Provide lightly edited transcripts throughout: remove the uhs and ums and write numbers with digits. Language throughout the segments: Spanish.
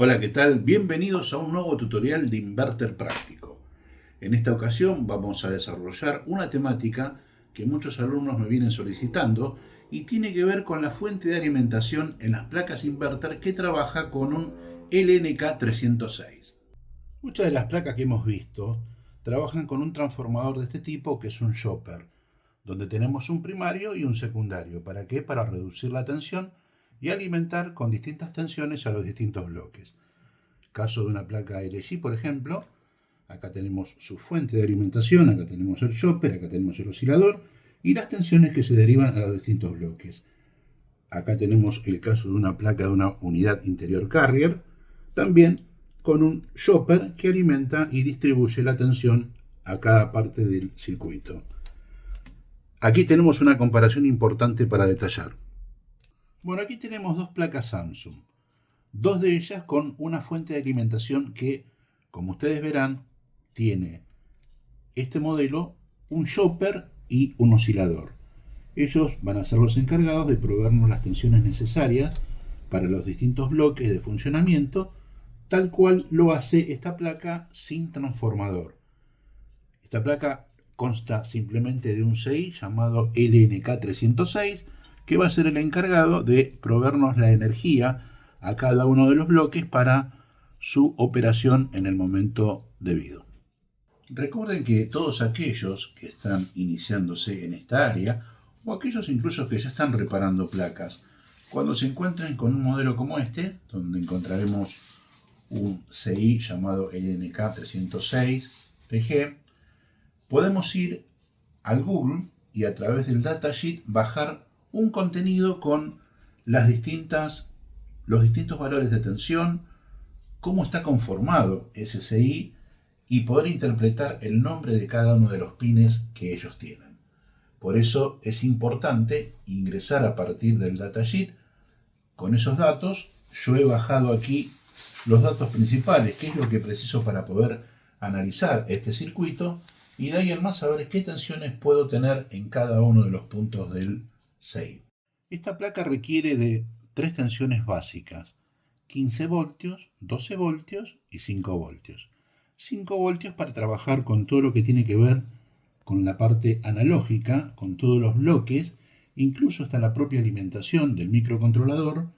Hola, ¿qué tal? Bienvenidos a un nuevo tutorial de Inverter Práctico. En esta ocasión vamos a desarrollar una temática que muchos alumnos me vienen solicitando y tiene que ver con la fuente de alimentación en las placas inverter que trabaja con un LNK306. Muchas de las placas que hemos visto trabajan con un transformador de este tipo que es un chopper, donde tenemos un primario y un secundario. ¿Para qué? Para reducir la tensión y alimentar con distintas tensiones a los distintos bloques. Caso de una placa LG, por ejemplo, acá tenemos su fuente de alimentación, acá tenemos el chopper, acá tenemos el oscilador y las tensiones que se derivan a los distintos bloques. Acá tenemos el caso de una placa de una unidad interior carrier, también con un chopper que alimenta y distribuye la tensión a cada parte del circuito. Aquí tenemos una comparación importante para detallar. Bueno, aquí tenemos dos placas Samsung, dos de ellas con una fuente de alimentación que, como ustedes verán, tiene este modelo, un chopper y un oscilador. Ellos van a ser los encargados de proveernos las tensiones necesarias para los distintos bloques de funcionamiento, tal cual lo hace esta placa sin transformador. Esta placa consta simplemente de un CI llamado LNK306, que va a ser el encargado de proveernos la energía a cada uno de los bloques para su operación en el momento debido. Recuerden que todos aquellos que están iniciándose en esta área, o aquellos incluso que ya están reparando placas, cuando se encuentren con un modelo como este, donde encontraremos un CI llamado LNK306 PG, podemos ir al Google y a través del datasheet bajar un contenido con los distintos valores de tensión, cómo está conformado ese CI y poder interpretar el nombre de cada uno de los pines que ellos tienen. Por eso es importante ingresar a partir del datasheet con esos datos. Yo he bajado aquí los datos principales, qué es lo que preciso para poder analizar este circuito, y de ahí en más saber qué tensiones puedo tener en cada uno de los puntos del CI. Esta placa requiere de tres tensiones básicas: 15 voltios, 12 voltios y 5 voltios. 5 voltios para trabajar con todo lo que tiene que ver con la parte analógica, con todos los bloques, incluso hasta la propia alimentación del microcontrolador.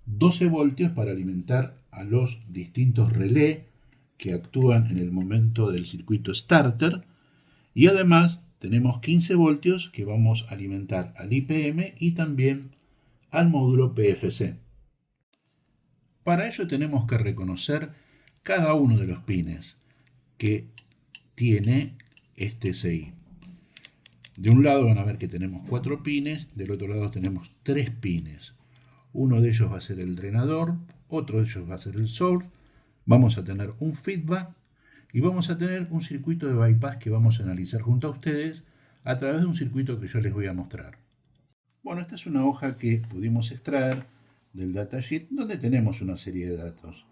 12 voltios para alimentar a los distintos relés que actúan en el momento del circuito starter, y además tenemos 15 voltios que vamos a alimentar al IPM y también al módulo PFC. Para ello tenemos que reconocer cada uno de los pines que tiene este CI. De un lado van a ver que tenemos 4 pines, del otro lado tenemos 3 pines. Uno de ellos va a ser el drenador, otro de ellos va a ser el source. Vamos a tener un feedback y vamos a tener un circuito de bypass que vamos a analizar junto a ustedes a través de un circuito que yo les voy a mostrar. Bueno, esta es una hoja que pudimos extraer del datasheet donde tenemos una serie de datos.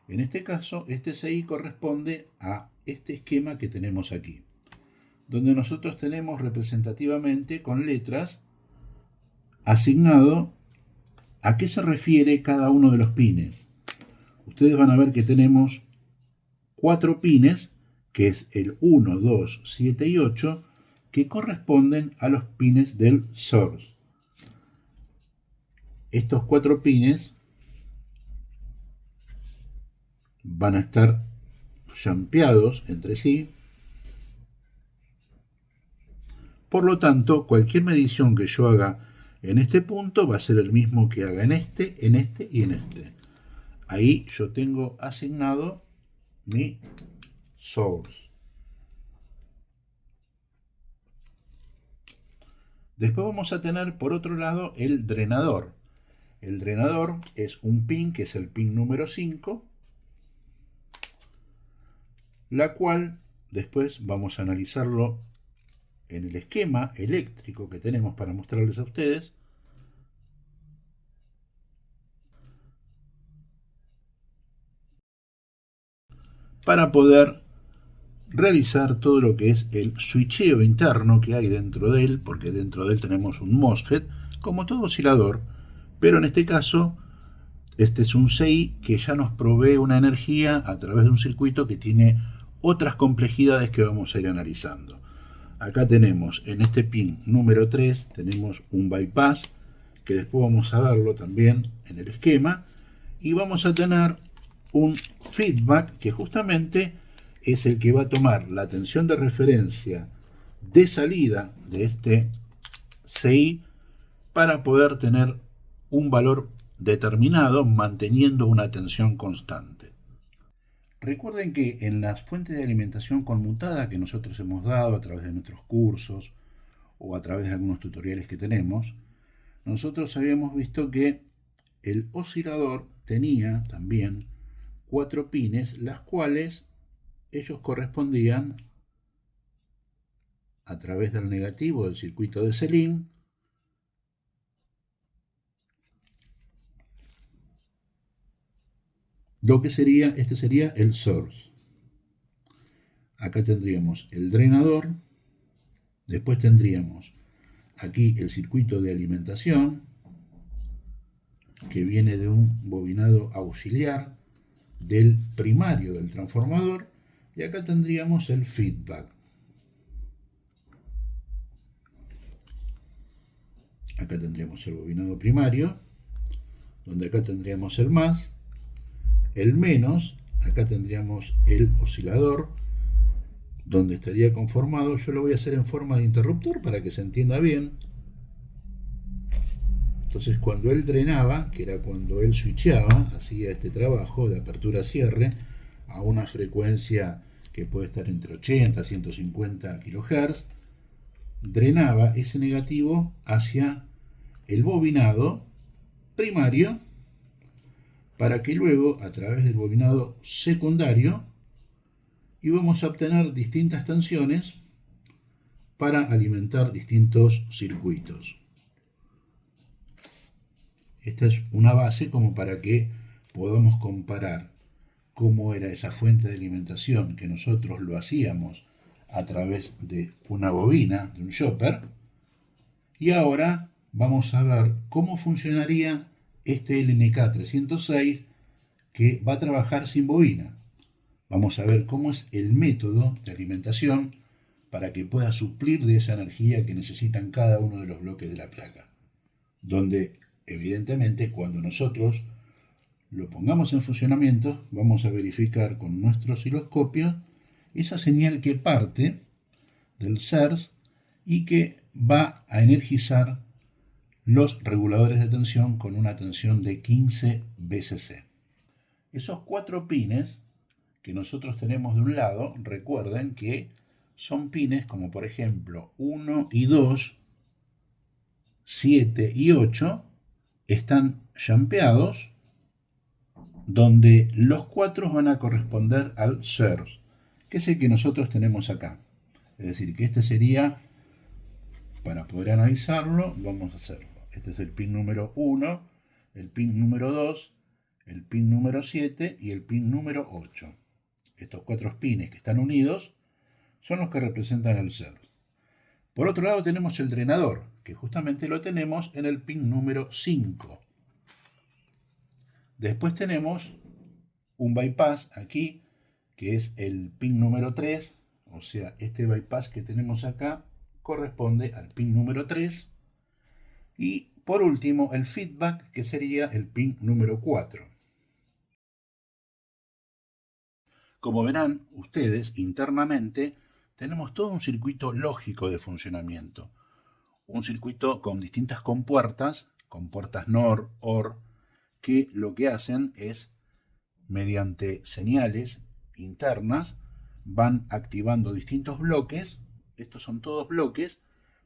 En este caso, este CI corresponde a este esquema que tenemos aquí, donde nosotros tenemos representativamente con letras asignado a qué se refiere cada uno de los pines. Ustedes van a ver que tenemos 4 pines, que es el 1, 2, 7 y 8, que corresponden a los pines del source. Estos 4 pines van a estar jumpeados entre sí. Por lo tanto, cualquier medición que yo haga en este punto va a ser el mismo que haga en este y en este. Ahí yo tengo asignado mi source. Después vamos a tener por otro lado el drenador. El drenador es un pin que es el pin número 5, la cual después vamos a analizarlo en el esquema eléctrico que tenemos para mostrarles a ustedes. Para poder realizar todo lo que es el switcheo interno que hay dentro de él, porque dentro de él tenemos un MOSFET, como todo oscilador, pero en este caso Este es un CI que ya nos provee una energía a través de un circuito que tiene otras complejidades que vamos a ir analizando. Acá tenemos en este pin número 3, tenemos un bypass, que después vamos a verlo también en el esquema, y vamos a tener un feedback que justamente es el que va a tomar la tensión de referencia de salida de este CI para poder tener un valor determinado manteniendo una tensión constante. Recuerden que en las fuentes de alimentación conmutada que nosotros hemos dado a través de nuestros cursos o a través de algunos tutoriales que tenemos, nosotros habíamos visto que el oscilador tenía también 4 pines, las cuales ellos correspondían a través del negativo del circuito de Selin lo que sería, este sería el source. Acá tendríamos el drenador, después tendríamos aquí el circuito de alimentación, que viene de un bobinado auxiliar del primario del transformador, y acá tendríamos el feedback. Acá tendríamos el bobinado primario, donde acá tendríamos el más, el menos, acá tendríamos el oscilador, donde estaría conformado, yo lo voy a hacer en forma de interruptor para que se entienda bien. Entonces cuando él drenaba, que era cuando él switchaba, hacía este trabajo de apertura-cierre a una frecuencia que puede estar entre 80 y 150 kHz, drenaba ese negativo hacia el bobinado primario para que luego a través del bobinado secundario íbamos a obtener distintas tensiones para alimentar distintos circuitos. Esta es una base como para que podamos comparar cómo era esa fuente de alimentación que nosotros lo hacíamos a través de una bobina, de un chopper, y ahora vamos a ver cómo funcionaría este LNK 306 que va a trabajar sin bobina. Vamos a ver cómo es el método de alimentación para que pueda suplir de esa energía que necesitan cada uno de los bloques de la placa. Donde, evidentemente, cuando nosotros lo pongamos en funcionamiento, vamos a verificar con nuestro osciloscopio esa señal que parte del SERS y que va a energizar los reguladores de tensión con una tensión de 15 VCC. Esos 4 pines que nosotros tenemos de un lado, recuerden que son pines como por ejemplo 1 y 2, 7 y 8, están jampeados, donde los 4 van a corresponder al source, que es el que nosotros tenemos acá. Es decir, que este sería, para poder analizarlo, vamos a hacerlo. Este es el pin número 1, el pin número 2, el pin número 7 y el pin número 8. Estos 4 pines que están unidos son los que representan el source. Por otro lado tenemos el drenador, que justamente lo tenemos en el pin número 5. Después tenemos un bypass aquí, que es el pin número 3, o sea, este bypass que tenemos acá corresponde al pin número 3. Y por último, el feedback, que sería el pin número 4. Como verán ustedes, internamente tenemos todo un circuito lógico de funcionamiento. Un circuito con distintas compuertas NOR, OR, que lo que hacen es, mediante señales internas, van activando distintos bloques. Estos son todos bloques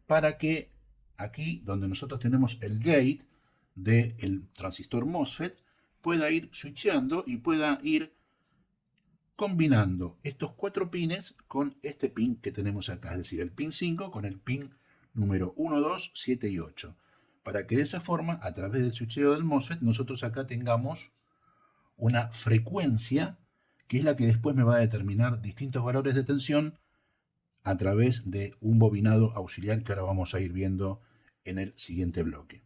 para que aquí, donde nosotros tenemos el gate del transistor MOSFET, pueda ir switchando y pueda ir combinando estos 4 pines con este pin que tenemos acá, es decir, el pin 5 con el pin número 1, 2, 7 y 8, para que de esa forma, a través del switcheo del MOSFET, nosotros acá tengamos una frecuencia que es la que después me va a determinar distintos valores de tensión a través de un bobinado auxiliar que ahora vamos a ir viendo en el siguiente bloque.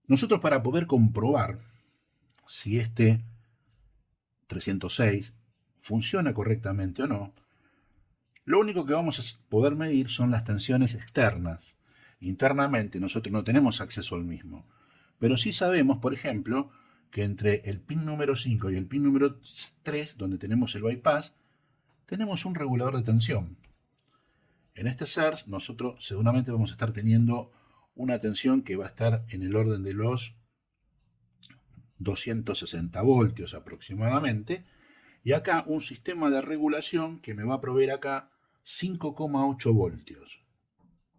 Nosotros, para poder comprobar si este 306 funciona correctamente o no, lo único que vamos a poder medir son las tensiones externas. Internamente nosotros no tenemos acceso al mismo. Pero sí sabemos, por ejemplo, que entre el pin número 5 y el pin número 3, donde tenemos el bypass, tenemos un regulador de tensión. En este SERS nosotros seguramente vamos a estar teniendo una tensión que va a estar en el orden de los 260 voltios aproximadamente, y acá un sistema de regulación que me va a proveer acá 5,8 voltios.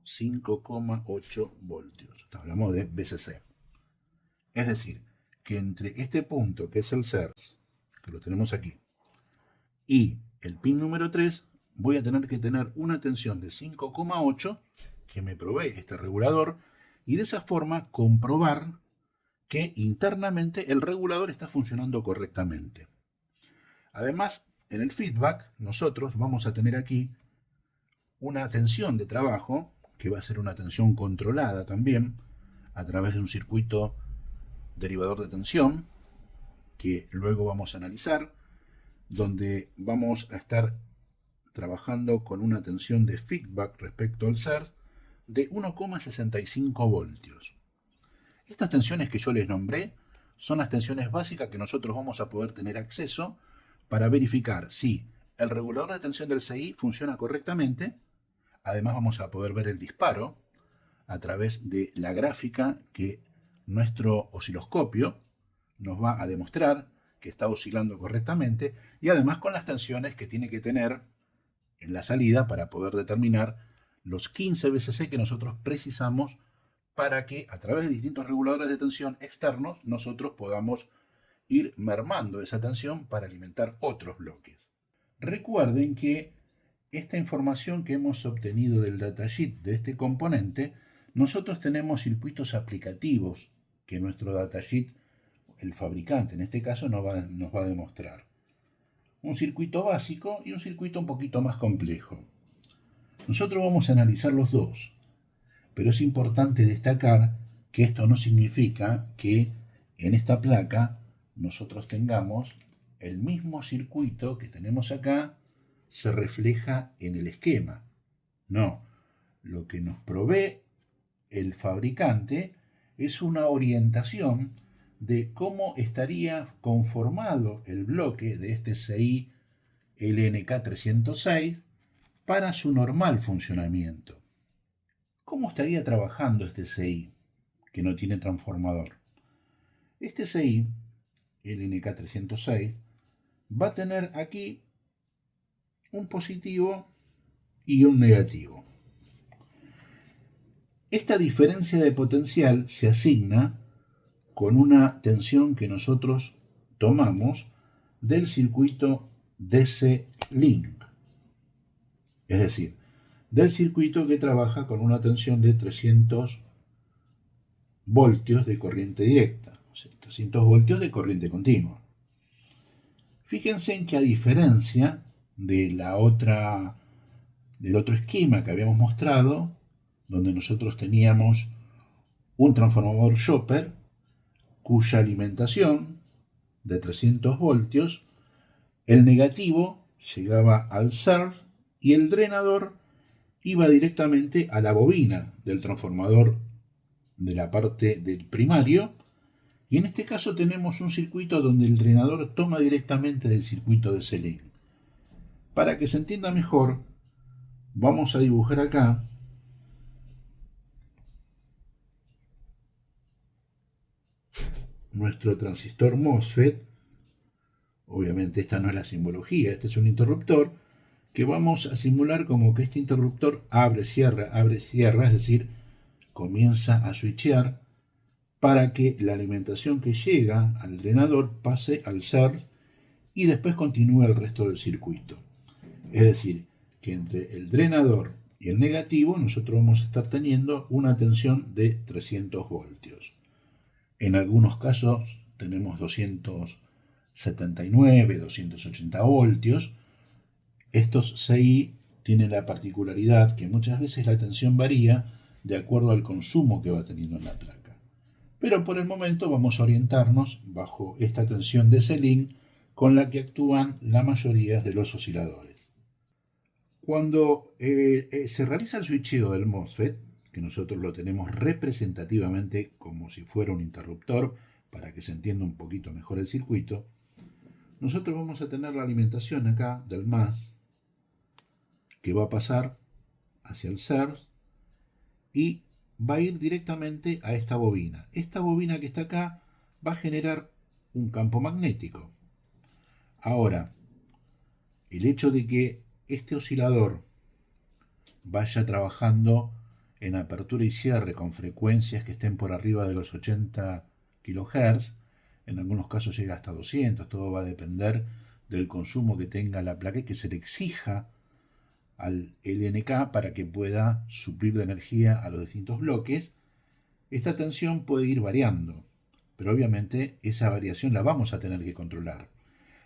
5,8 voltios. Hablamos de VCC. Es decir, que entre este punto, que es el SERS, que lo tenemos aquí, y el pin número 3, voy a tener que tener una tensión de 5,8 que me provee este regulador, y de esa forma comprobar que internamente el regulador está funcionando correctamente. Además, en el feedback nosotros vamos a tener aquí una tensión de trabajo, que va a ser una tensión controlada también, a través de un circuito derivador de tensión, que luego vamos a analizar, donde vamos a estar trabajando con una tensión de feedback respecto al SERS de 1,65 voltios. Estas tensiones que yo les nombré son las tensiones básicas que nosotros vamos a poder tener acceso para verificar si el regulador de tensión del CI funciona correctamente. Además vamos a poder ver el disparo a través de la gráfica que nuestro osciloscopio nos va a demostrar que está oscilando correctamente, y además con las tensiones que tiene que tener en la salida para poder determinar los 15 VCC que nosotros precisamos para que a través de distintos reguladores de tensión externos nosotros podamos ir mermando esa tensión para alimentar otros bloques. Recuerden que esta información que hemos obtenido del datasheet de este componente, nosotros tenemos circuitos aplicativos que nuestro datasheet, el fabricante en este caso, nos va a demostrar. Un circuito básico y un circuito un poquito más complejo. Nosotros vamos a analizar los dos, pero es importante destacar que esto no significa que en esta placa nosotros tengamos el mismo circuito que tenemos acá se refleja en el esquema. No, lo que nos provee el fabricante es una orientación de cómo estaría conformado el bloque de este CI LNK306 para su normal funcionamiento. ¿Cómo estaría trabajando este CI que no tiene transformador? Este CI LNK306 va a tener aquí un positivo y un negativo. Esta diferencia de potencial se asigna con una tensión que nosotros tomamos del circuito DC-Link, es decir, del circuito que trabaja con una tensión de 300 voltios de corriente directa, o sea, 300 voltios de corriente continua. Fíjense en que a diferencia de del otro esquema que habíamos mostrado, donde nosotros teníamos un transformador Chopper cuya alimentación de 300 voltios, el negativo llegaba al SERV y el drenador iba directamente a la bobina del transformador de la parte del primario, y en este caso tenemos un circuito donde el drenador toma directamente del circuito de C-Link. Para que se entienda mejor, vamos a dibujar acá nuestro transistor MOSFET. Obviamente esta no es la simbología, este es un interruptor que vamos a simular como que este interruptor abre, cierra, es decir, comienza a switchear para que la alimentación que llega al drenador pase al SERV y después continúe el resto del circuito. Es decir, que entre el drenador y el negativo nosotros vamos a estar teniendo una tensión de 300 voltios. En algunos casos tenemos 279, 280 voltios. Estos CI tienen la particularidad que muchas veces la tensión varía de acuerdo al consumo que va teniendo en la placa. pero por el momento vamos a orientarnos bajo esta tensión de Selin con la que actúan la mayoría de los osciladores. Cuando se realiza el switcheo del MOSFET, que nosotros lo tenemos representativamente como si fuera un interruptor, para que se entienda un poquito mejor el circuito, nosotros vamos a tener la alimentación acá del MAS, que va a pasar hacia el SERS y va a ir directamente a esta bobina. Esta bobina que está acá va a generar un campo magnético. Ahora, el hecho de que este oscilador vaya trabajando en apertura y cierre con frecuencias que estén por arriba de los 80 kHz, en algunos casos llega hasta 200, todo va a depender del consumo que tenga la placa y que se le exija al LNK para que pueda suplir de energía a los distintos bloques. Esta tensión puede ir variando, pero obviamente esa variación la vamos a tener que controlar.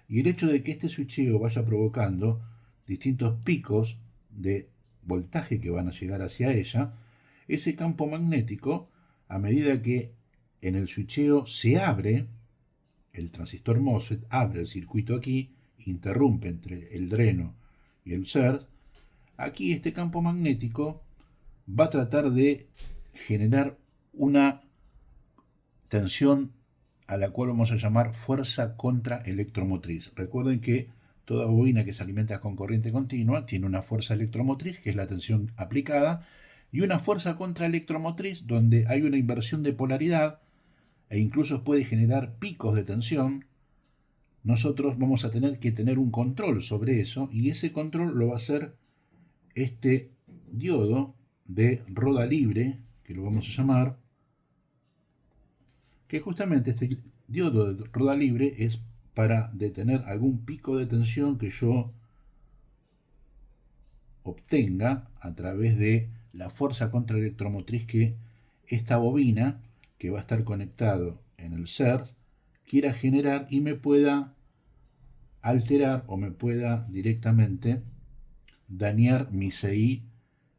Y el hecho de que este switcheo vaya provocando distintos picos de voltaje que van a llegar hacia ella, ese campo magnético, a medida que en el switcheo se abre, el transistor MOSFET abre el circuito aquí, interrumpe entre el dreno y el SERS, aquí este campo magnético va a tratar de generar una tensión a la cual vamos a llamar fuerza contraelectromotriz. Recuerden que toda bobina que se alimenta con corriente continua tiene una fuerza electromotriz, que es la tensión aplicada, y una fuerza contraelectromotriz donde hay una inversión de polaridad e incluso puede generar picos de tensión. Nosotros vamos a tener que tener un control sobre eso, y ese control lo va a hacer este diodo de roda libre, que lo vamos a llamar, que justamente este diodo de roda libre es para detener algún pico de tensión que yo obtenga a través de la fuerza contraelectromotriz que esta bobina, que va a estar conectado en el SERS, quiera generar y me pueda alterar o me pueda directamente dañar mi CI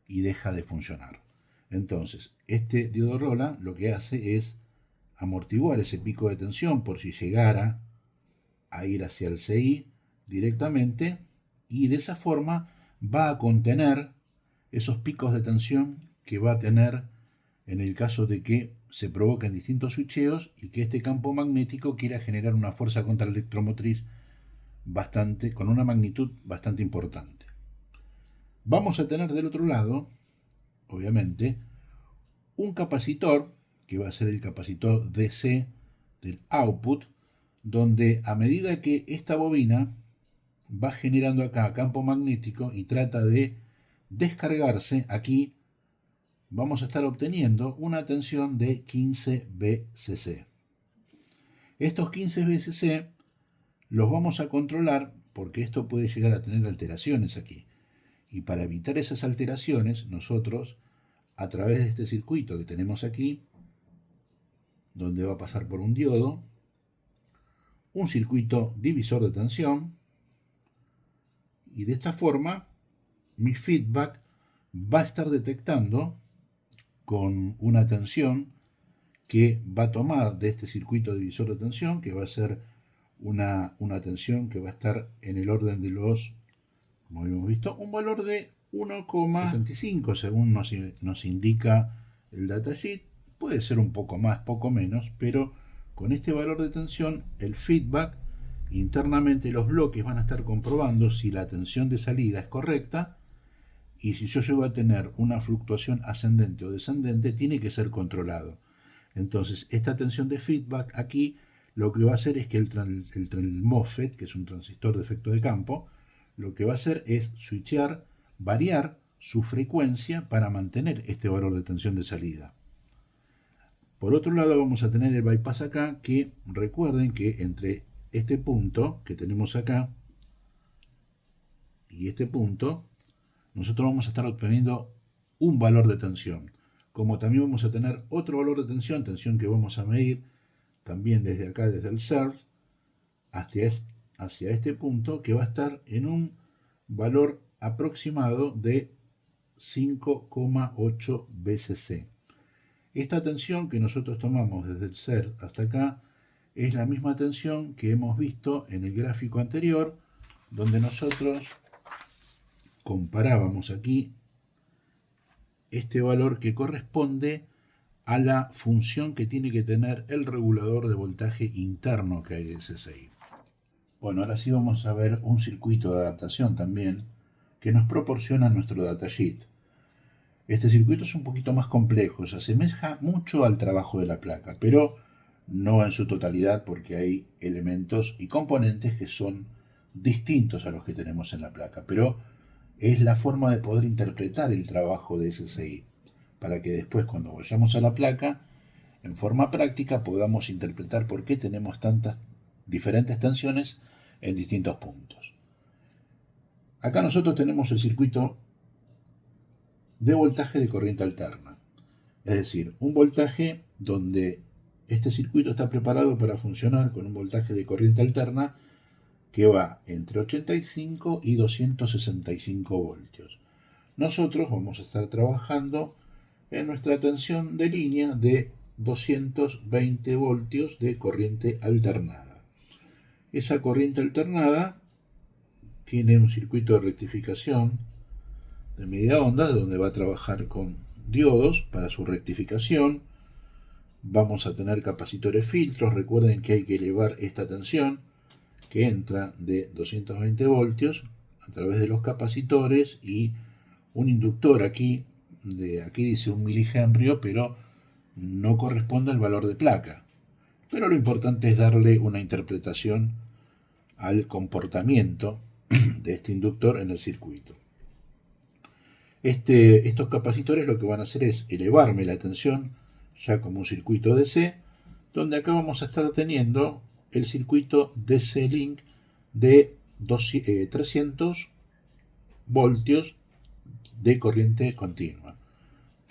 y deja de funcionar. Entonces, este diodo rola lo que hace es amortiguar ese pico de tensión por si llegara a ir hacia el CI directamente, y de esa forma va a contener esos picos de tensión que va a tener en el caso de que se provoquen distintos switcheos y que este campo magnético quiera generar una fuerza contraelectromotriz con una magnitud bastante importante. Vamos a tener del otro lado, obviamente, un capacitor, que va a ser el capacitor DC del output, donde a medida que esta bobina va generando acá campo magnético y trata de descargarse, aquí vamos a estar obteniendo una tensión de 15 VCC. Estos 15 VCC los vamos a controlar porque esto puede llegar a tener alteraciones aquí. Y para evitar esas alteraciones, nosotros, a través de este circuito que tenemos aquí, donde va a pasar por un diodo, un circuito divisor de tensión, y de esta forma mi feedback va a estar detectando con una tensión que va a tomar de este circuito divisor de tensión, que va a ser una tensión que va a estar en el orden de los, como habíamos visto, un valor de 1,65 según nos indica el datasheet. Puede ser un poco más, poco menos, pero con este valor de tensión, el feedback, internamente los bloques van a estar comprobando si la tensión de salida es correcta, y si yo llego a tener una fluctuación ascendente o descendente, tiene que ser controlado. Entonces, esta tensión de feedback aquí lo que va a hacer es que el MOSFET, que es un transistor de efecto de campo, lo que va a hacer es switchear, variar su frecuencia para mantener este valor de tensión de salida. Por otro lado, vamos a tener el bypass acá, que recuerden que entre este punto que tenemos acá y este punto, nosotros vamos a estar obteniendo un valor de tensión. Como también vamos a tener otro valor de tensión que vamos a medir también desde acá, desde el SERS, hacia este punto, que va a estar en un valor aproximado de 5,8 VCC. Esta tensión que nosotros tomamos desde el ser hasta acá es la misma tensión que hemos visto en el gráfico anterior, donde nosotros comparábamos aquí este valor que corresponde a la función que tiene que tener el regulador de voltaje interno que hay de SSI. Bueno, ahora sí vamos a ver un circuito de adaptación también que nos proporciona nuestro datasheet. Este circuito es un poquito más complejo, se asemeja mucho al trabajo de la placa, pero no en su totalidad porque hay elementos y componentes que son distintos a los que tenemos en la placa, pero es la forma de poder interpretar el trabajo de SSI, para que después cuando vayamos a la placa, en forma práctica podamos interpretar por qué tenemos tantas diferentes tensiones en distintos puntos. Acá nosotros tenemos el circuito de voltaje de corriente alterna, es decir, un voltaje donde este circuito está preparado para funcionar con un voltaje de corriente alterna que va entre 85 y 265 voltios. Nosotros vamos a estar trabajando en nuestra tensión de línea de 220 voltios de corriente alternada. Esa corriente alternada tiene un circuito de rectificación de media onda donde va a trabajar con diodos para su rectificación. Vamos a tener capacitores filtros. Recuerden que hay que elevar esta tensión que entra de 220 voltios a través de los capacitores y un inductor aquí dice 1 milihenrio, pero no corresponde al valor de placa. Pero lo importante es darle una interpretación al comportamiento de este inductor en el circuito. Estos capacitores lo que van a hacer es elevarme la tensión ya como un circuito DC, donde acá vamos a estar teniendo el circuito DC Link de 300 voltios de corriente continua,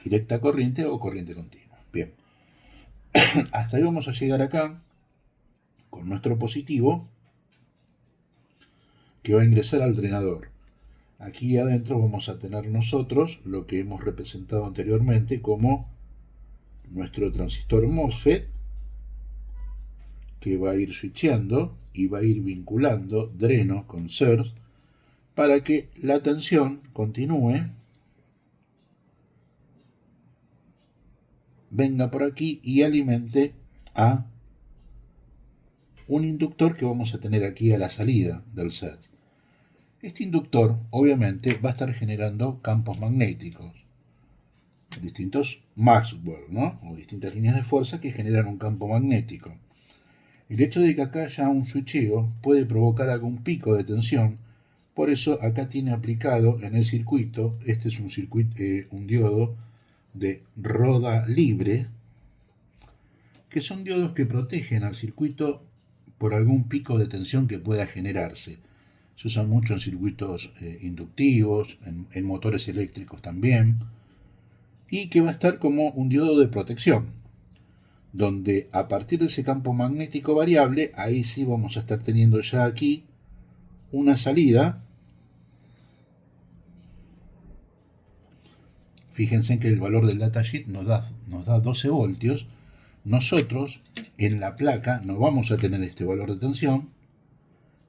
directa corriente o corriente continua. Bien, hasta ahí vamos a llegar acá con nuestro positivo que va a ingresar al drenador. Aquí adentro vamos a tener nosotros lo que hemos representado anteriormente como nuestro transistor MOSFET, que va a ir switcheando y va a ir vinculando dreno con SERS para que la tensión continúe, venga por aquí y alimente a un inductor que vamos a tener aquí a la salida del SERS. Este inductor obviamente va a estar generando campos magnéticos, distintos Maxwell, ¿no? O distintas líneas de fuerza que generan un campo magnético. El hecho de que acá haya un switcheo puede provocar algún pico de tensión, por eso acá tiene aplicado en el circuito, este es un diodo de roda libre, que son diodos que protegen al circuito por algún pico de tensión que pueda generarse. Se usan mucho en circuitos inductivos, en motores eléctricos también, y que va a estar como un diodo de protección, donde a partir de ese campo magnético variable, ahí sí vamos a estar teniendo ya aquí una salida. Fíjense que el valor del datasheet nos da 12 voltios. Nosotros en la placa no vamos a tener este valor de tensión,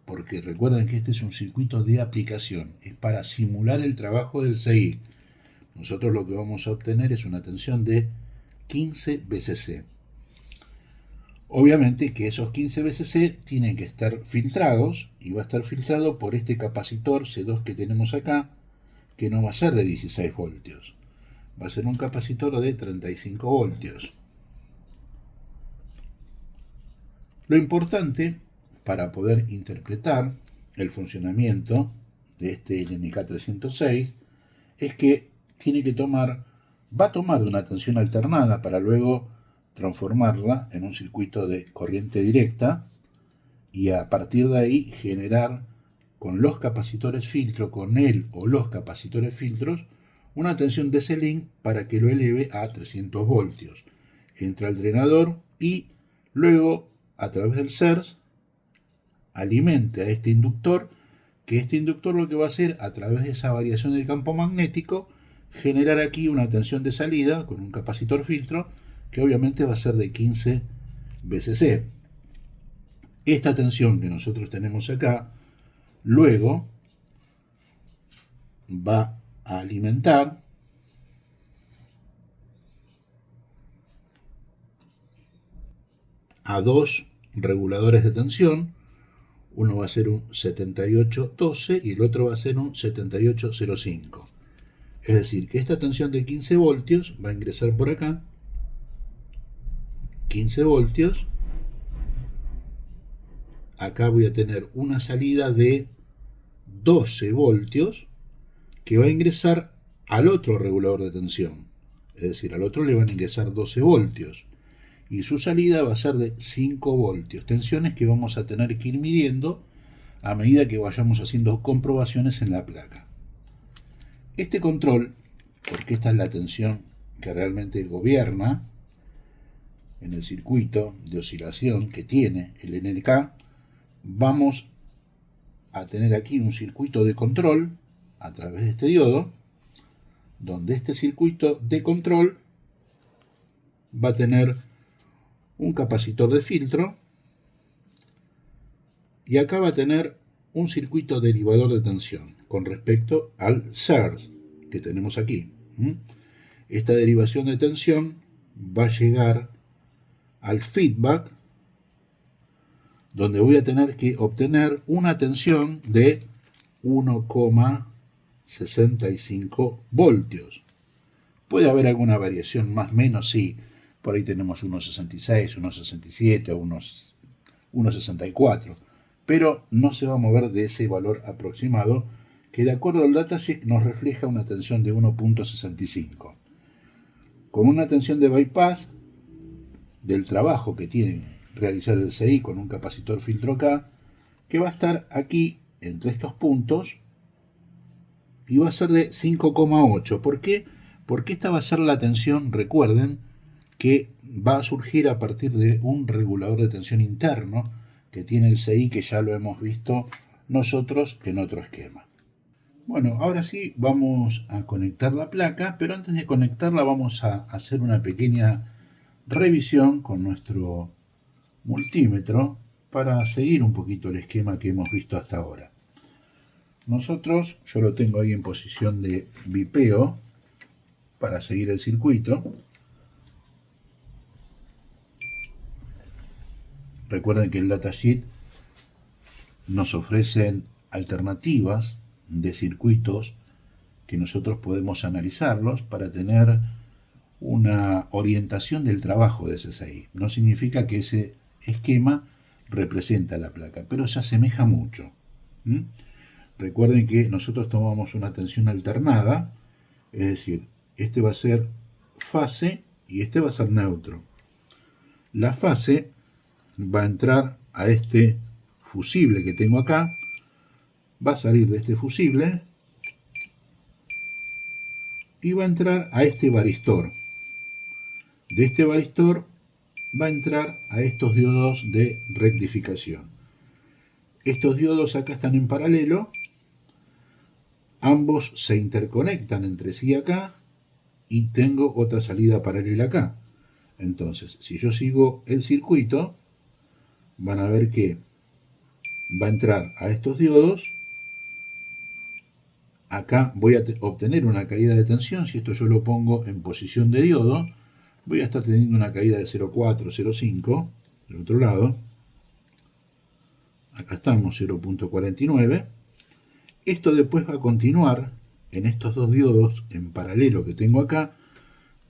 porque recuerden que este es un circuito de aplicación, es para simular el trabajo del CI. Nosotros lo que vamos a obtener es una tensión de 15 VCC. Obviamente que esos 15 VCC tienen que estar filtrados, y va a estar filtrado por este capacitor C2 que tenemos acá, que no va a ser de 16 voltios, va a ser un capacitor de 35 voltios. Lo importante para poder interpretar el funcionamiento de este LNK306 es que va a tomar una tensión alternada para luego transformarla en un circuito de corriente directa y a partir de ahí generar con los capacitores filtro, con él o los capacitores filtros, una tensión DC link para que lo eleve a 300 voltios. Entra al drenador y luego a través del SERS alimente a este inductor, que este inductor lo que va a hacer a través de esa variación del campo magnético, generar aquí una tensión de salida con un capacitor filtro que obviamente va a ser de 15 VCC. Esta tensión que nosotros tenemos acá, luego va a alimentar a dos reguladores de tensión. Uno va a ser un 7812 y el otro va a ser un 7805. Es decir, que esta tensión de 15 voltios va a ingresar por acá, 15 voltios. Acá voy a tener una salida de 12 voltios que va a ingresar al otro regulador de tensión. Es decir, al otro le van a ingresar 12 voltios. Y su salida va a ser de 5 voltios. Tensiones que vamos a tener que ir midiendo a medida que vayamos haciendo comprobaciones en la placa. Este control, porque esta es la tensión que realmente gobierna en el circuito de oscilación que tiene el NRK, vamos a tener aquí un circuito de control a través de este diodo, donde este circuito de control va a tener un capacitor de filtro y acá va a tener un circuito derivador de tensión con respecto al surge que tenemos aquí. Esta derivación de tensión va a llegar al feedback, donde voy a tener que obtener una tensión de 1,65 voltios. Puede haber alguna variación más o menos, sí. Por ahí tenemos 1,66, 1,67 o 1,64. Pero no se va a mover de ese valor aproximado que de acuerdo al datasheet nos refleja una tensión de 1,65. Con una tensión de bypass del trabajo que tiene realizar el CI con un capacitor filtro K, que va a estar aquí entre estos puntos y va a ser de 5,8. ¿Por qué? Porque esta va a ser la tensión, recuerden, que va a surgir a partir de un regulador de tensión interno que tiene el CI, que ya lo hemos visto nosotros en otro esquema. Bueno, ahora sí vamos a conectar la placa, pero antes de conectarla vamos a hacer una pequeña revisión con nuestro multímetro para seguir un poquito el esquema que hemos visto hasta ahora. Nosotros, yo lo tengo ahí en posición de vipeo para seguir el circuito. Recuerden que el datasheet nos ofrecen alternativas de circuitos que nosotros podemos analizarlos para tener una orientación del trabajo de SSI. No significa que ese esquema representa la placa, pero se asemeja mucho. Recuerden que nosotros tomamos una tensión alternada, es decir, este va a ser fase y este va a ser neutro. La fase va a entrar a este fusible que tengo acá, va a salir de este fusible y va a entrar a este varistor. De este varistor va a entrar a estos diodos de rectificación. Estos diodos acá están en paralelo, ambos se interconectan entre sí acá y tengo otra salida paralela acá. Entonces, si yo sigo el circuito, van a ver que va a entrar a estos diodos. Acá voy a obtener una caída de tensión. Si esto yo lo pongo en posición de diodo, voy a estar teniendo una caída de 0,4, 0,5. Del otro lado, acá estamos, 0,49. Esto después va a continuar en estos dos diodos en paralelo que tengo acá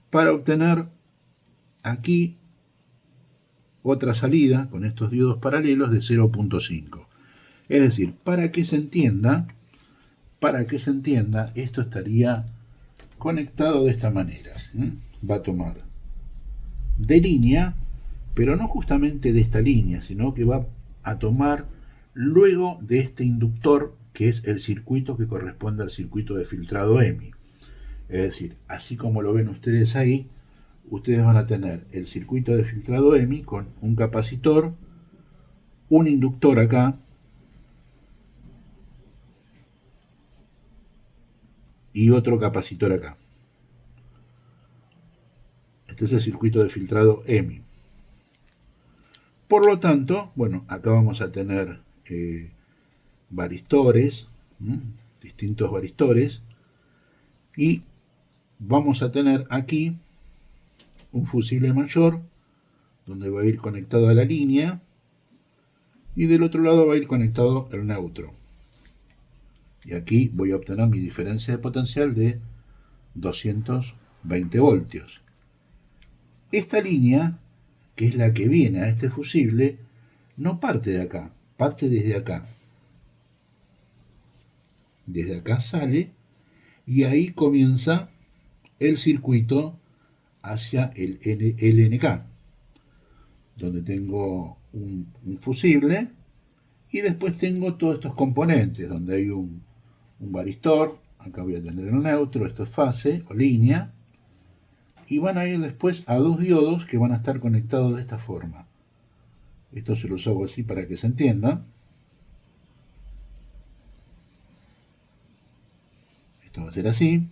para obtener aquí otra salida con estos diodos paralelos de 0,5. Es decir, para que se entienda, esto estaría conectado de esta manera. Va a tomar de línea, pero no justamente de esta línea, sino que va a tomar luego de este inductor, que es el circuito que corresponde al circuito de filtrado EMI. Es decir, así como lo ven ustedes ahí, ustedes van a tener el circuito de filtrado EMI con un capacitor, un inductor acá y otro capacitor acá. Este es el circuito de filtrado EMI. Por lo tanto, bueno, acá vamos a tener varistores, distintos varistores, y vamos a tener aquí un fusible mayor, donde va a ir conectado a la línea, y del otro lado va a ir conectado el neutro. Y aquí voy a obtener mi diferencia de potencial de 220 voltios. Esta línea, que es la que viene a este fusible, no parte de acá, parte desde acá. Desde acá sale y ahí comienza el circuito hacia el LNK, donde tengo un fusible y después tengo todos estos componentes, donde hay un varistor, acá voy a tener el neutro, esto es fase o línea, y van a ir después a dos diodos que van a estar conectados de esta forma. Esto se los hago así para que se entienda. Esto va a ser así.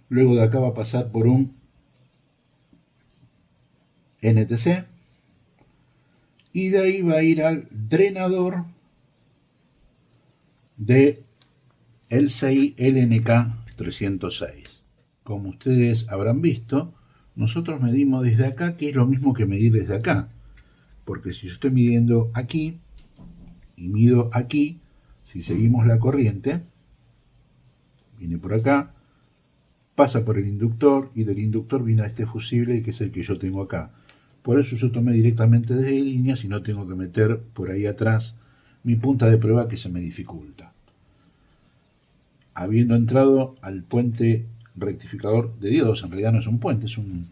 Luego de acá va a pasar por un NTC. Y de ahí va a ir al drenador de el CI LNK 306. Como ustedes habrán visto, nosotros medimos desde acá, que es lo mismo que medir desde acá. Porque si yo estoy midiendo aquí y mido aquí, si seguimos la corriente, viene por acá, pasa por el inductor y del inductor viene a este fusible que es el que yo tengo acá. Por eso yo tomé directamente desde línea, si no tengo que meter por ahí atrás mi punta de prueba que se me dificulta. Habiendo entrado al puente rectificador de diodos, en realidad no es un puente, es un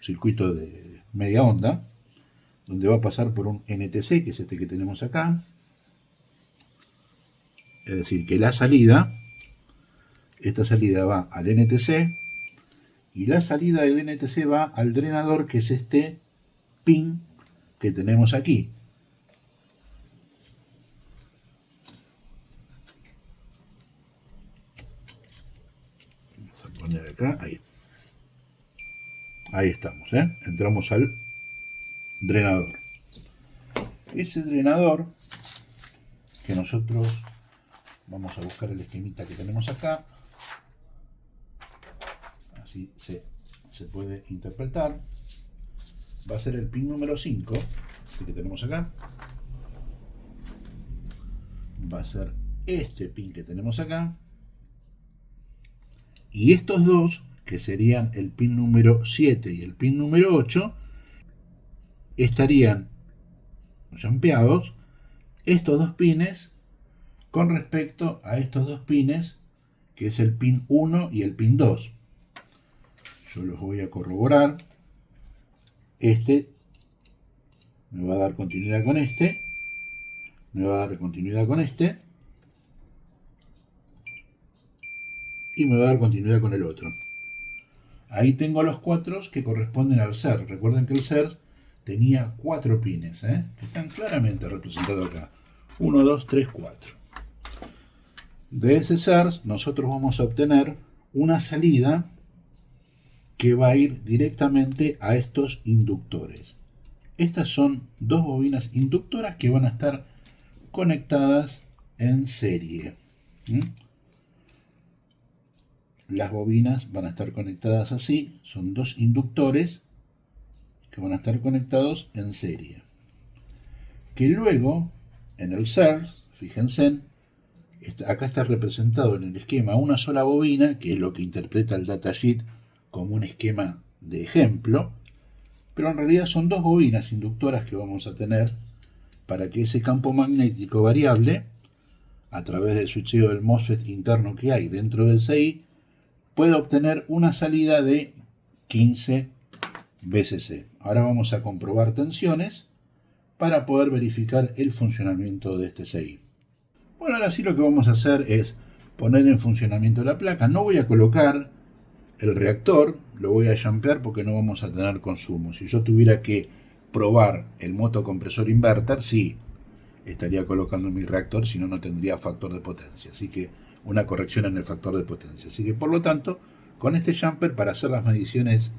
circuito de media onda, donde va a pasar por un NTC, que es este que tenemos acá. Es decir, que la salida, esta salida va al NTC, y la salida del NTC va al drenador, que es este pin que tenemos aquí. Vamos a poner acá, ahí. Ahí estamos, entramos al drenador. Ese drenador, que nosotros vamos a buscar el esquemita que tenemos acá, así se puede interpretar, va a ser el pin número 5, este que tenemos acá, va a ser este pin que tenemos acá, y estos dos, que serían el pin número 7 y el pin número 8, estarían jumpeados estos dos pines con respecto a estos dos pines, que es el pin 1 y el pin 2. Yo los voy a corroborar. Este me va a dar continuidad con este, me va a dar continuidad con este, y me va a dar continuidad con el otro. Ahí tengo los 4 que corresponden al SER. Recuerden que el SER tenía 4 pines, que están claramente representados acá. 1, 2, 3, 4. De ese SER nosotros vamos a obtener una salida que va a ir directamente a estos inductores. Estas son dos bobinas inductoras que van a estar conectadas en serie. Las bobinas van a estar conectadas así, son dos inductores que van a estar conectados en serie. Que luego, en el SER, fíjense, acá está representado en el esquema una sola bobina, que es lo que interpreta el datasheet como un esquema de ejemplo, pero en realidad son dos bobinas inductoras que vamos a tener para que ese campo magnético variable, a través del switcheo del MOSFET interno que hay dentro del CI, pueda obtener una salida de 15 VCC. Ahora vamos a comprobar tensiones para poder verificar el funcionamiento de este CI. Bueno, ahora sí lo que vamos a hacer es poner en funcionamiento la placa. No voy a colocar el reactor, lo voy a jumpear porque no vamos a tener consumo. Si yo tuviera que probar el motocompresor inverter, sí, estaría colocando mi reactor, si no, no tendría factor de potencia. Así que una corrección en el factor de potencia. Así que por lo tanto, con este jumper para hacer las mediciones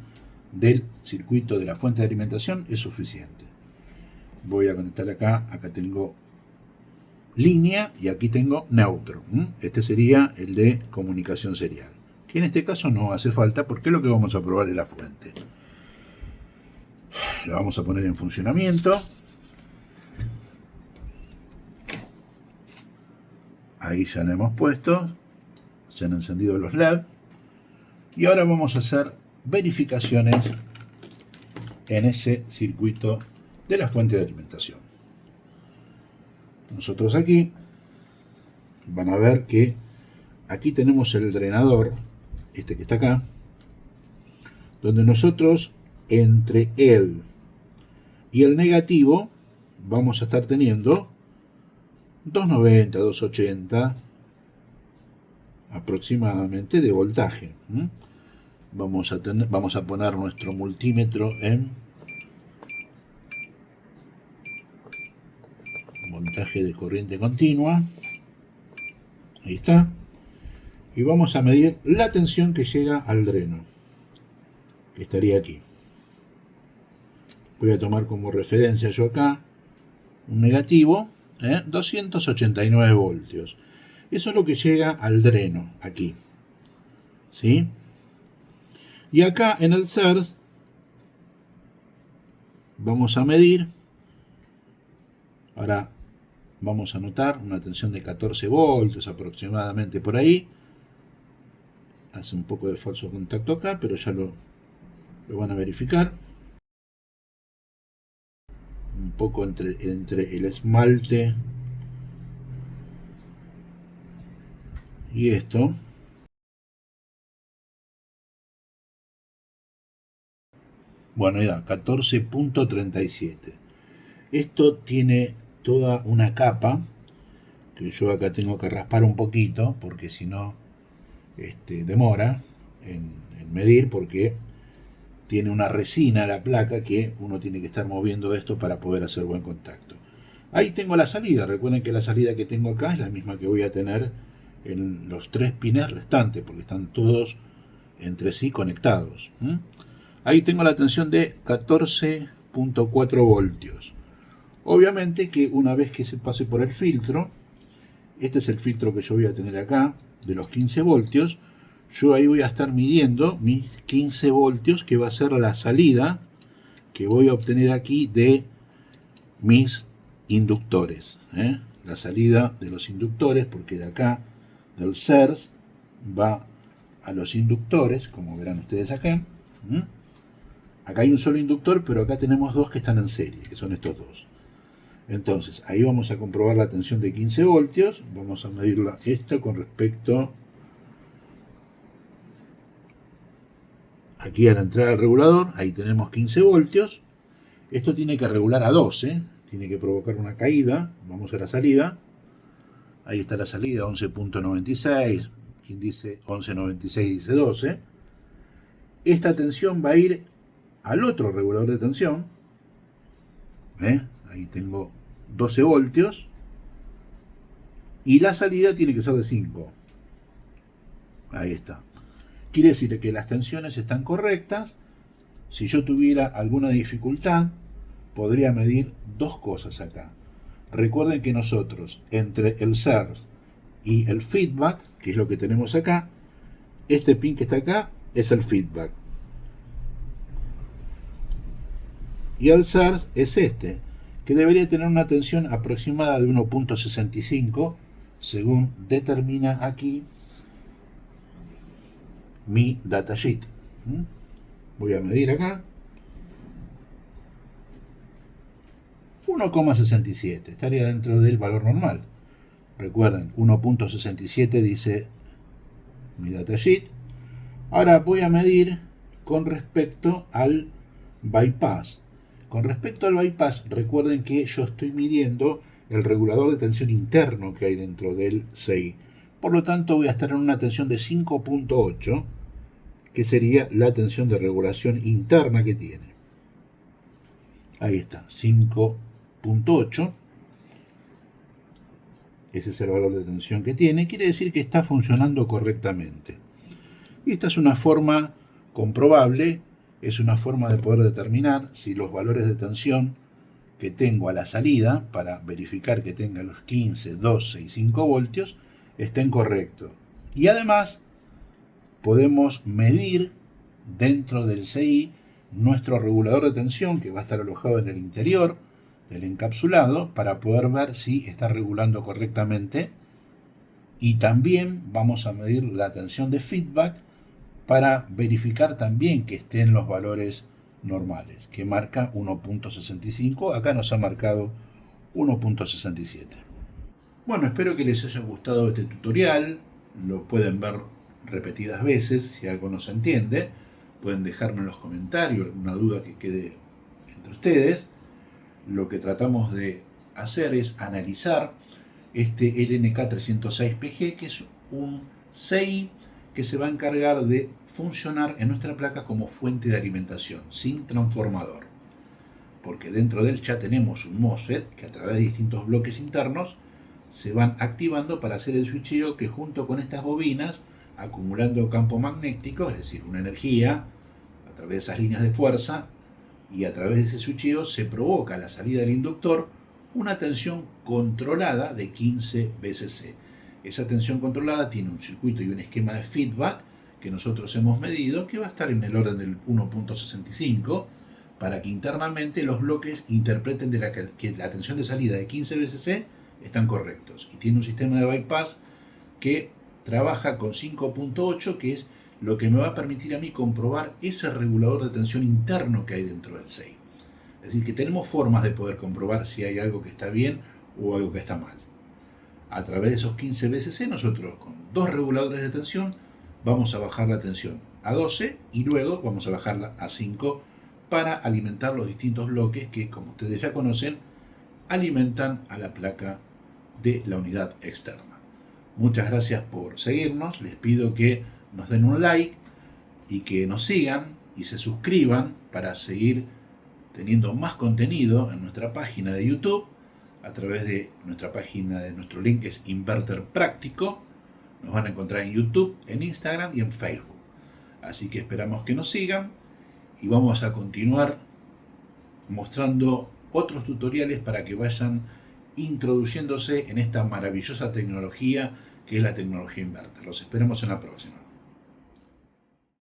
del circuito de la fuente de alimentación es suficiente. Voy a conectar acá, acá tengo línea y aquí tengo neutro. Este sería el de comunicación serial, que en este caso no hace falta porque lo que vamos a probar es la fuente. La vamos a poner en funcionamiento. Ahí ya la hemos puesto, se han encendido los LED y ahora vamos a hacer verificaciones en ese circuito de la fuente de alimentación. Nosotros aquí van a ver que aquí tenemos el drenador, este que está acá, donde nosotros entre él y el negativo vamos a estar teniendo 290, 280 aproximadamente de voltaje. Vamos a poner nuestro multímetro en voltaje de corriente continua. Ahí está. Y vamos a medir la tensión que llega al dreno, que estaría aquí. Voy a tomar como referencia yo acá un negativo, 289 voltios. Eso es lo que llega al dreno, aquí. ¿Sí? Y acá en el CERS vamos a medir. Ahora vamos a notar una tensión de 14 voltios aproximadamente por ahí. Hace un poco de falso contacto acá, pero ya lo van a verificar. Un poco entre el esmalte y esto. Bueno, ya, 14.37. Esto tiene toda una capa que yo acá tengo que raspar un poquito porque si no demora en medir, porque tiene una resina la placa que uno tiene que estar moviendo esto para poder hacer buen contacto. Ahí tengo la salida. Recuerden que la salida que tengo acá es la misma que voy a tener en los 3 pines restantes porque están todos entre sí conectados. Ahí tengo la tensión de 14.4 voltios. Obviamente que una vez que se pase por el filtro, este es el filtro que yo voy a tener acá, de los 15 voltios, yo ahí voy a estar midiendo mis 15 voltios, que va a ser la salida que voy a obtener aquí de mis inductores. La salida de los inductores, porque de acá, del CERS, va a los inductores, como verán ustedes acá. Acá hay un solo inductor, pero acá tenemos dos que están en serie, que son estos dos. Entonces, ahí vamos a comprobar la tensión de 15 voltios. Vamos a medirla esta con respecto aquí a la entrada del regulador. Ahí tenemos 15 voltios. Esto tiene que regular a 12. Tiene que provocar una caída. Vamos a la salida. Ahí está la salida, 11.96. Quien dice 11.96 dice 12. Esta tensión va a ir al otro regulador de tensión. Ahí tengo 12 voltios. Y la salida tiene que ser de 5. Ahí está. Quiere decir que las tensiones están correctas. Si yo tuviera alguna dificultad, podría medir dos cosas acá. Recuerden que nosotros, entre el CERS y el feedback, que es lo que tenemos acá, este pin que está acá es el feedback. Y el CERS es este, que debería tener una tensión aproximada de 1.65, según determina aquí mi datasheet. Voy a medir acá. 1,67, estaría dentro del valor normal. Recuerden, 1.67 dice mi datasheet. Ahora voy a medir con respecto al bypass. Con respecto al bypass, recuerden que yo estoy midiendo el regulador de tensión interno que hay dentro del CEI. Por lo tanto, voy a estar en una tensión de 5.8, que sería la tensión de regulación interna que tiene. Ahí está, 5.8. ese es el valor de tensión que tiene, quiere decir que está funcionando correctamente. Y esta es una forma comprobable, es una forma de poder determinar si los valores de tensión que tengo a la salida, para verificar que tenga los 15, 12 y 5 voltios, estén correctos. Y además podemos medir dentro del CI nuestro regulador de tensión, que va a estar alojado en el interior del encapsulado, para poder ver si está regulando correctamente. Y también vamos a medir la tensión de feedback para verificar también que estén los valores normales, que marca 1.65, acá nos ha marcado 1.67. Bueno, espero que les haya gustado este tutorial, lo pueden ver repetidas veces, si algo no se entiende, pueden dejarme en los comentarios alguna duda que quede entre ustedes. Lo que tratamos de hacer es analizar este LNK306PG, que es un CI que se va a encargar de funcionar en nuestra placa como fuente de alimentación, sin transformador. Porque dentro del chat tenemos un MOSFET que a través de distintos bloques internos se van activando para hacer el switcheo, que junto con estas bobinas, acumulando campo magnético, es decir, una energía, a través de esas líneas de fuerza, y a través de ese switcheo se provoca a la salida del inductor una tensión controlada de 15 VCC. Esa tensión controlada tiene un circuito y un esquema de feedback que nosotros hemos medido, que va a estar en el orden del 1.65, para que internamente los bloques interpreten que la tensión de salida de 15 VCC están correctos. Y tiene un sistema de bypass que trabaja con 5.8, que es lo que me va a permitir a mí comprobar ese regulador de tensión interno que hay dentro del CI. Es decir, que tenemos formas de poder comprobar si hay algo que está bien o algo que está mal. A través de esos 15 VCC, nosotros con dos reguladores de tensión vamos a bajar la tensión a 12 y luego vamos a bajarla a 5 para alimentar los distintos bloques que, como ustedes ya conocen, alimentan a la placa de la unidad externa. Muchas gracias por seguirnos, les pido que nos den un like y que nos sigan y se suscriban para seguir teniendo más contenido en nuestra página de YouTube, a través de nuestra página, de nuestro link es Inverter Práctico. Nos van a encontrar en YouTube, en Instagram y en Facebook. Así que esperamos que nos sigan y vamos a continuar mostrando otros tutoriales para que vayan introduciéndose en esta maravillosa tecnología que es la tecnología inverter. Los esperamos en la próxima.